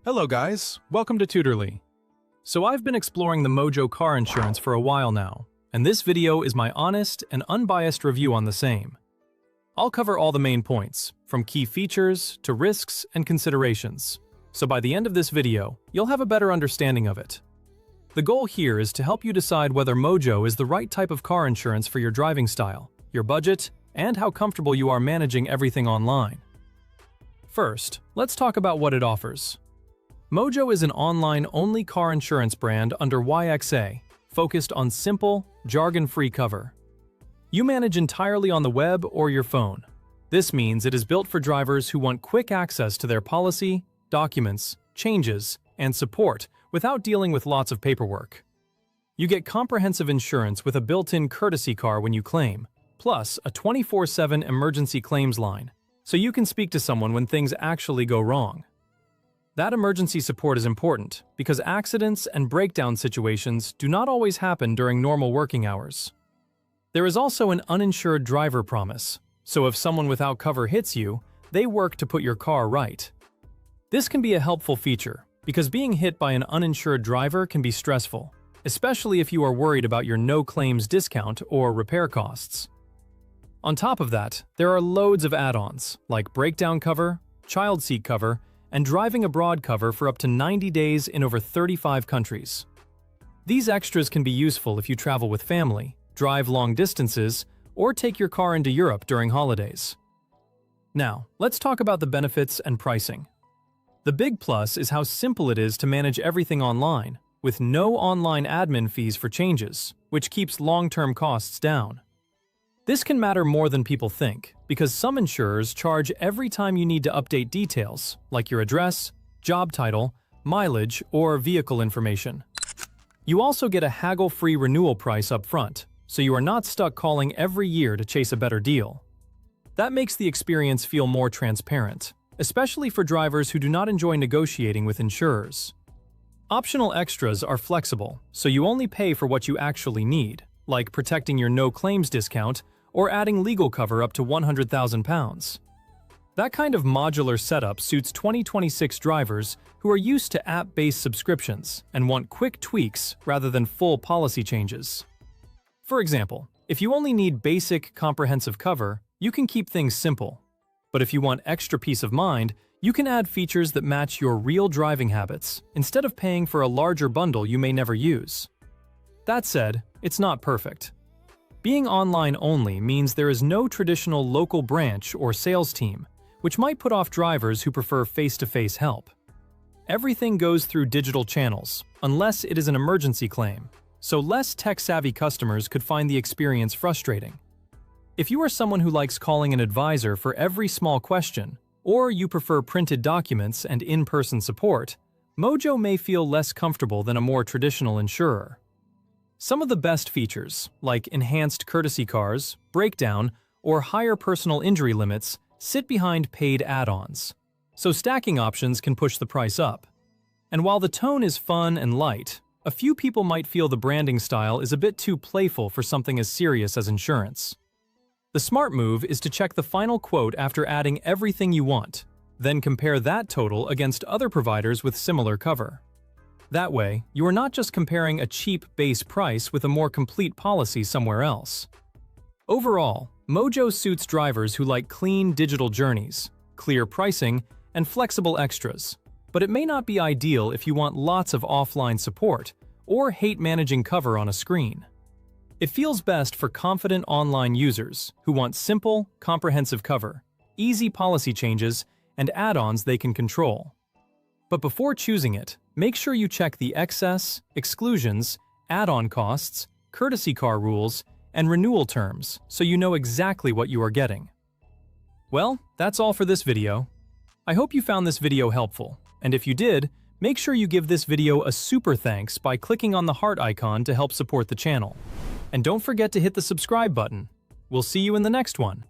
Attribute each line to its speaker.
Speaker 1: Hello guys, welcome to Tutorly. So I've been exploring the Mojo car insurance for a while now, and this video is my honest and unbiased review on the same. I'll cover all the main points, from key features to risks and considerations. So by the end of this video, you'll have a better understanding of it. The goal here is to help you decide whether Mojo is the right type of car insurance for your driving style, your budget, and how comfortable you are managing everything online. First, let's talk about what it offers. Mojo is an online-only car insurance brand under YXA, focused on simple, jargon-free cover. You manage entirely on the web or your phone. This means it is built for drivers who want quick access to their policy, documents, changes, and support without dealing with lots of paperwork. You get comprehensive insurance with a built-in courtesy car when you claim, plus a 24/7 emergency claims line, so you can speak to someone when things actually go wrong. That emergency support is important because accidents and breakdown situations do not always happen during normal working hours. There is also an uninsured driver promise, so if someone without cover hits you, they work to put your car right. This can be a helpful feature because being hit by an uninsured driver can be stressful, especially if you are worried about your no-claims discount or repair costs. On top of that, there are loads of add-ons like breakdown cover, child seat cover, and driving abroad cover for up to 90 days in over 35 countries. These extras can be useful if you travel with family, drive long distances, or take your car into Europe during holidays. Now, let's talk about the benefits and pricing. The big plus is how simple it is to manage everything online, with no online admin fees for changes, which keeps long-term costs down. This can matter more than people think, because some insurers charge every time you need to update details, like your address, job title, mileage, or vehicle information. You also get a haggle-free renewal price up front, so you are not stuck calling every year to chase a better deal. That makes the experience feel more transparent, especially for drivers who do not enjoy negotiating with insurers. Optional extras are flexible, so you only pay for what you actually need, like protecting your no-claims discount or adding legal cover up to £100,000. That kind of modular setup suits 2026 drivers who are used to app-based subscriptions and want quick tweaks rather than full policy changes. For example, if you only need basic, comprehensive cover, you can keep things simple. But if you want extra peace of mind, you can add features that match your real driving habits instead of paying for a larger bundle you may never use. That said, it's not perfect. Being online only means there is no traditional local branch or sales team, which might put off drivers who prefer face-to-face help. Everything goes through digital channels, unless it is an emergency claim, so less tech-savvy customers could find the experience frustrating. If you are someone who likes calling an advisor for every small question, or you prefer printed documents and in-person support, Mojo may feel less comfortable than a more traditional insurer. Some of the best features, like enhanced courtesy cars, breakdown, or higher personal injury limits, sit behind paid add-ons, so stacking options can push the price up. And while the tone is fun and light, a few people might feel the branding style is a bit too playful for something as serious as insurance. The smart move is to check the final quote after adding everything you want, then compare that total against other providers with similar cover. That way, you are not just comparing a cheap base price with a more complete policy somewhere else. Overall, Mojo suits drivers who like clean digital journeys, clear pricing, and flexible extras, but it may not be ideal if you want lots of offline support or hate managing cover on a screen. It feels best for confident online users who want simple, comprehensive cover, easy policy changes, and add-ons they can control. But before choosing it, make sure you check the excess, exclusions, add-on costs, courtesy car rules, and renewal terms so you know exactly what you are getting. Well, that's all for this video. I hope you found this video helpful, and if you did, make sure you give this video a super thanks by clicking on the heart icon to help support the channel. And don't forget to hit the subscribe button. We'll see you in the next one.